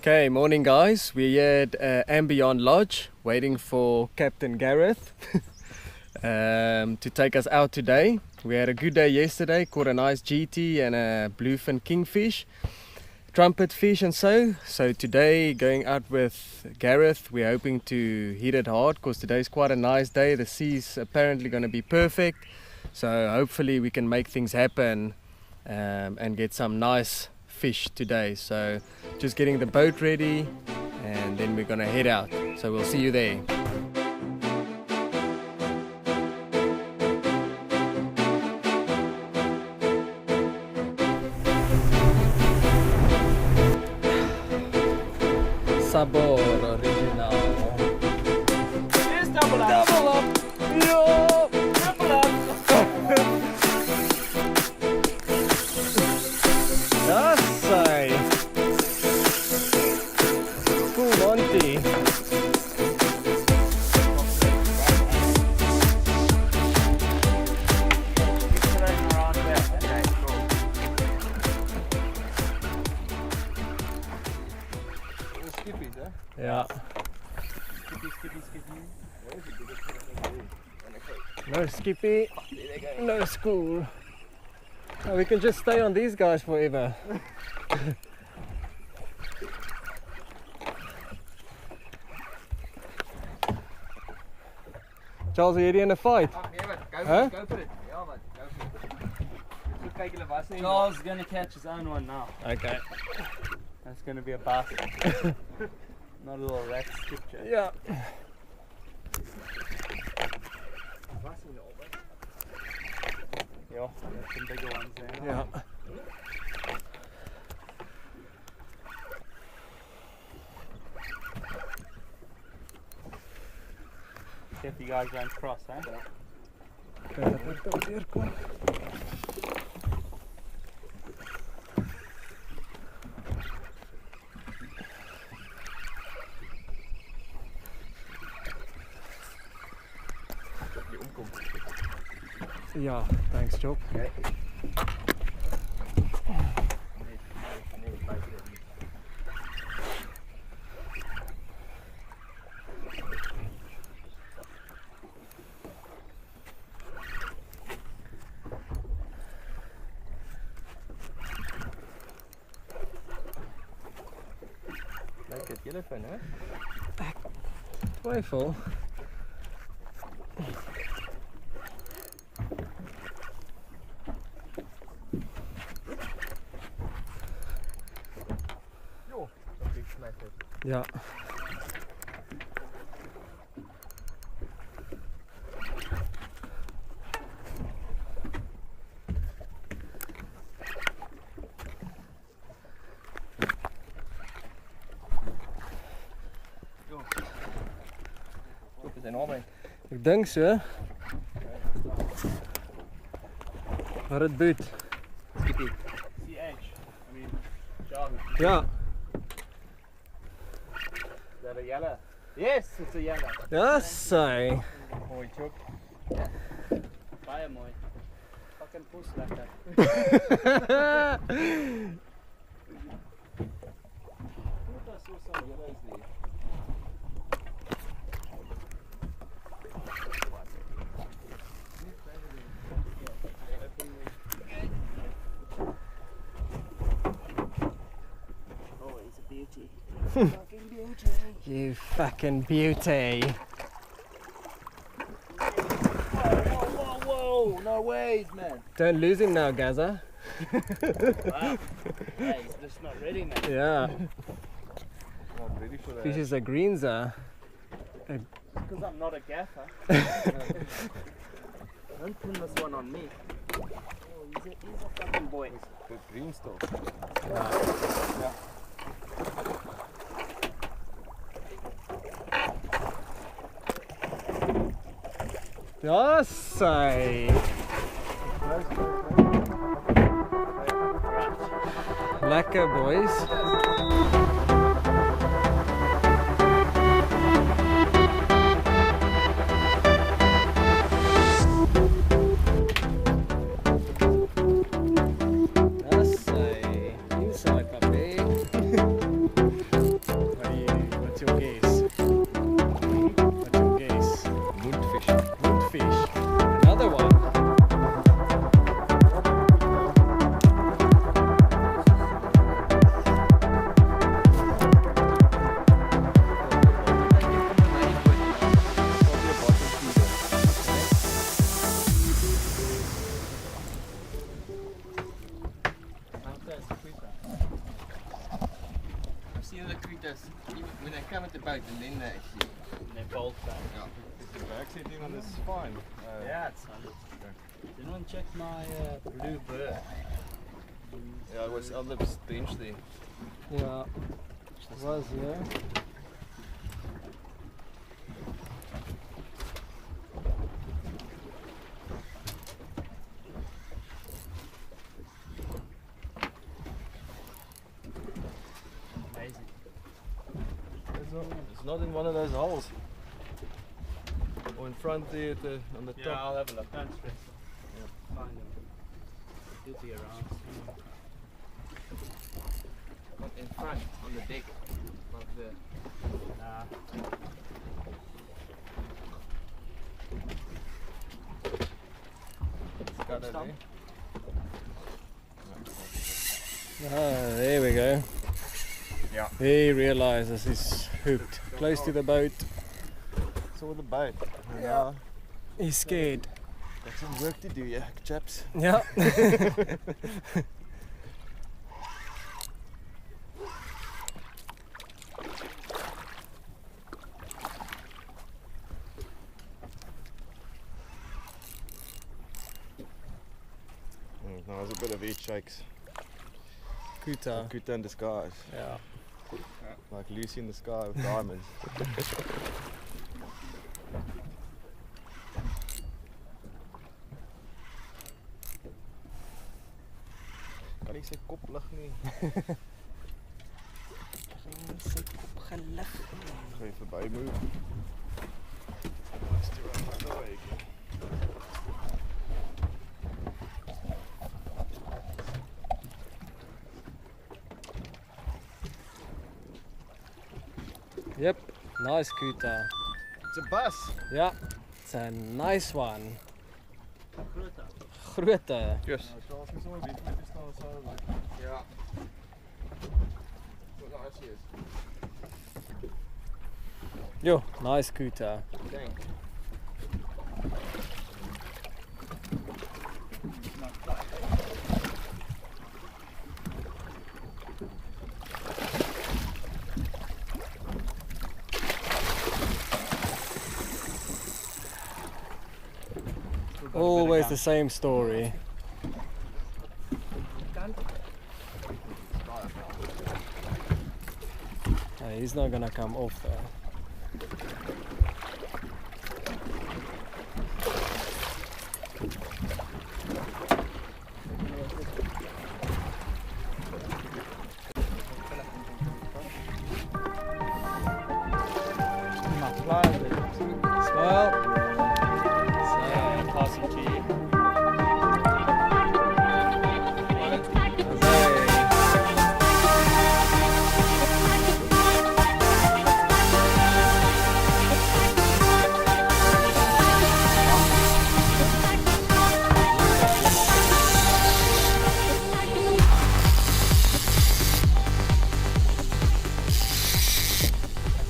Okay, morning guys. We're here at Ambion Lodge waiting for Captain Gareth to take us out today. We had a good day yesterday, caught a nice GT and a bluefin kingfish, trumpet fish and so today going out with Gareth. We're hoping to hit it hard because today's quite a nice day. The sea's apparently going to be perfect, so hopefully we can make things happen and get some nice fish today. So just getting the boat ready and then we're gonna head out, so we'll see you there. Sabor original. Yes, double up. Double up. Yo. Double up. That's cool Monty. Yeah. No skippy, no school. Oh, we can just stay on these guys forever. Charles, are you ready in a fight? Huh? Go for it. Yeah, man. Go for it. Charles is going to catch his own one now. Okay. That's going to be a bass. Not a little rat skipper. Yeah. Yeah, there's some bigger ones there. Yeah. If you guys don't cross, eh? Yeah, thanks Job. Okay. Like het yellowfin, hè? Twijfel. Ja. Ik denk zo. Maar het boet. Skippy. CH. I mean, Jarvis. Ja. Is that a yellow? Yes, it's a yellow. Ja, saai. Mooi, Chok. Baie mooi. Fucking poes lekker. Cuta so some yellows there. Oh, he's a beauty. Fucking beauty. You fucking beauty. Whoa, no ways, man. Don't lose him now, Gaza. Wow. Yeah, he's just not ready, man. Yeah. Not ready for that. Fish is a greenser. Because I'm not a gaffer. Don't pin this one on me. Oh, he's a fucking boy. The green stuff. Yeah. Ja, saai. Lekker boys. see the Cutas when they come at the boat and then they actually... They bolt back. Yeah. The back setting on this is fine. Yeah, it's solid. Did anyone check my blue bird? Yeah, it was on the bench there. Yeah, it was, yeah. Amazing. It's not in one of those holes. Or in front there at on the Yeah, top. I'll have a look. Don't stress. Find him. He'll be around. Not in front, on the deck. Like the... Nah. Got it Stop. there. Ah, there we go. Yeah. He realizes he's hooked. Close to the boat. Saw the boat. Yeah. He's scared. Got some work to do, yeah, chaps. Yeah. Now there's a bit of heat shakes. Cuta. Cuta in disguise. Yeah. Like Lucy in the sky with diamonds. Kan nie sy kop lig nie. Sy kop gelig. Ga jy verby move. Let's do another way. Yep, nice Cuta. It's a bus. Yeah, it's a nice one. Cuta. Grote. Yes. Charles is always iets met die staan saam. Ja. Wat daar is. Yo, nice Cuta. Dank. Always the same story. Hey, he's not gonna come off there. Smile. Pass it to you.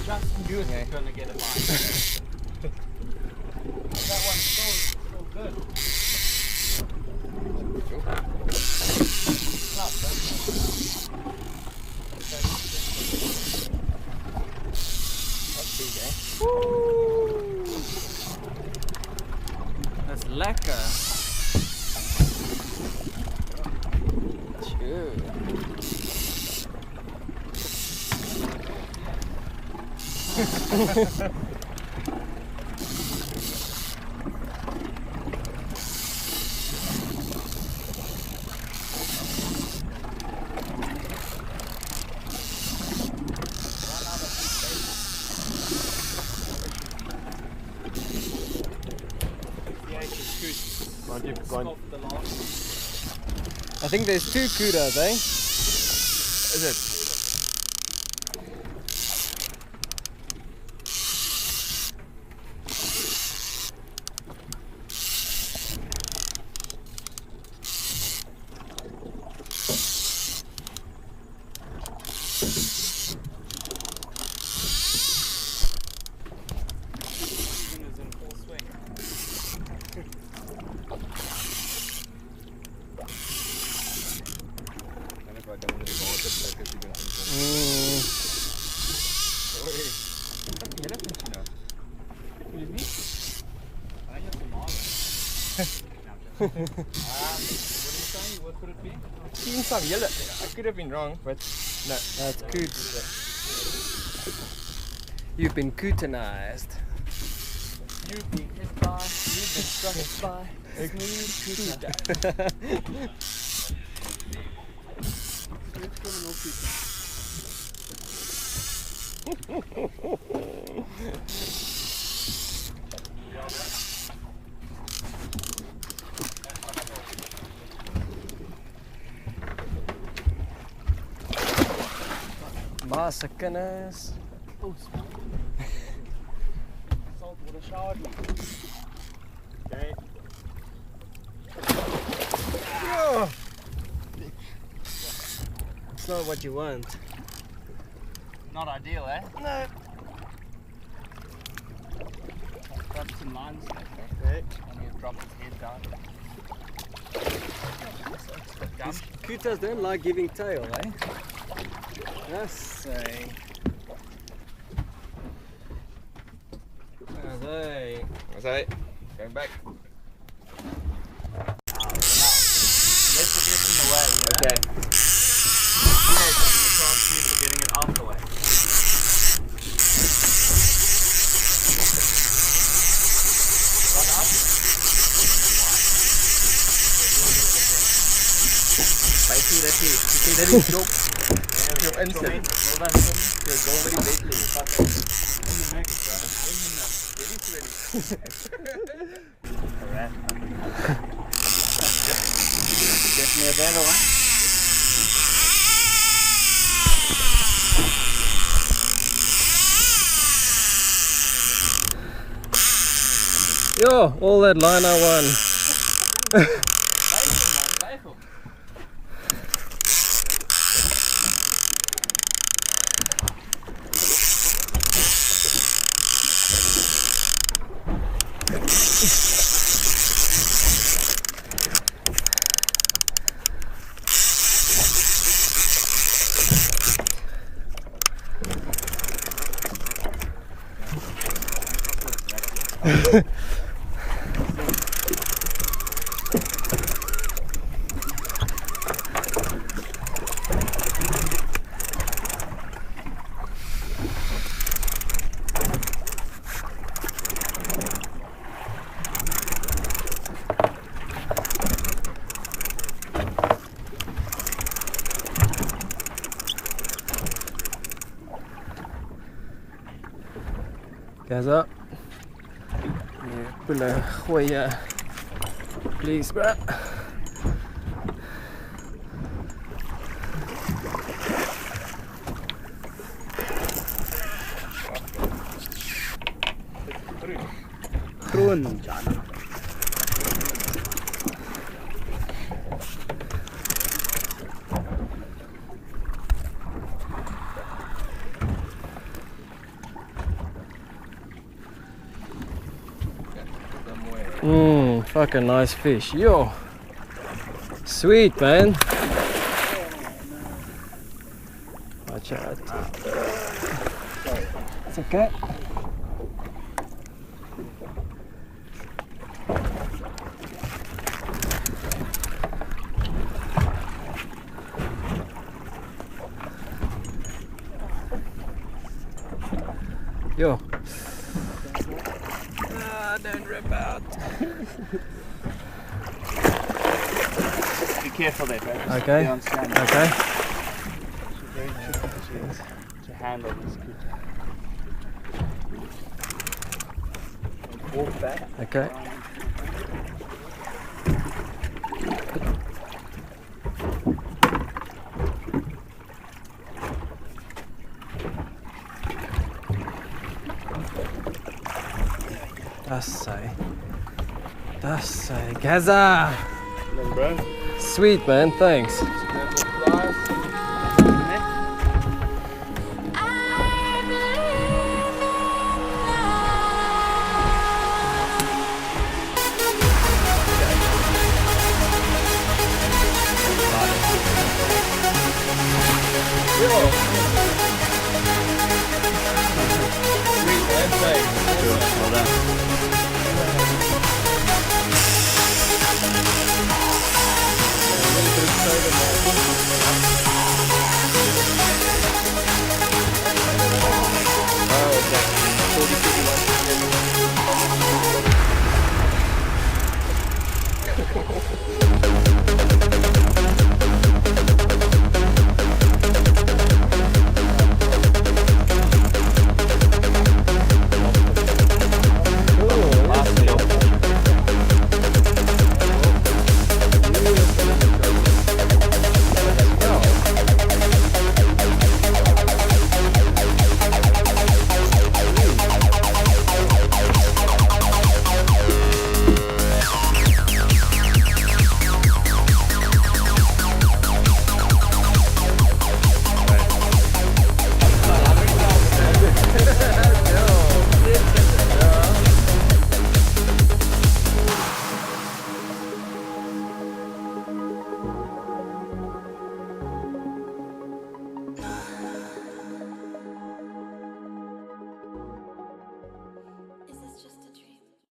Just knew it was gonna get a bite. That one's still good. That's big, eh? That's lekker. Chew. Want you've gone. I think there's two Cutas, eh? Is it? I don't want to go with it because What are you saying? What could it be? Seen some yellow. I could have been wrong, but no. That's good. You've been Cutanized. You've been hit by, you've been struck by a smooth Cuta. Smooth criminal Cuta. Masakaners. Oh, small. Saltwater showered me. Okay. It's not what you want. Not ideal, eh? No. Got some lines left, eh? Okay. And you drop his head down. These Cutas don't like giving tail, eh? That's a... That's it. Going back. Let's get in the way, you know? Okay. Yes, I'm going to try you for getting it out the way. Run up. Spicy that is. You see that is joke. You're instant. Hold on, Tommy. You're already deadly. Fuck it. In the neck, bro. In the neck. Ready to ready. Alright. Get me a better one. Yo, all that line I won. Rifle, man. Rifle. Guys up. Yeah, pull a goeie. Please, bro. Groen. Fucking nice fish. Yo. Sweet, man. Watch out. It's okay. Yo. Don't rip out. Be careful there, bro. Okay. Be on stand. Okay. Very tricky to handle this Cuta. Walk back. Okay. That's a Gaza. Bro. Sweet, man. Thanks. Sweet man, thanks. Well done.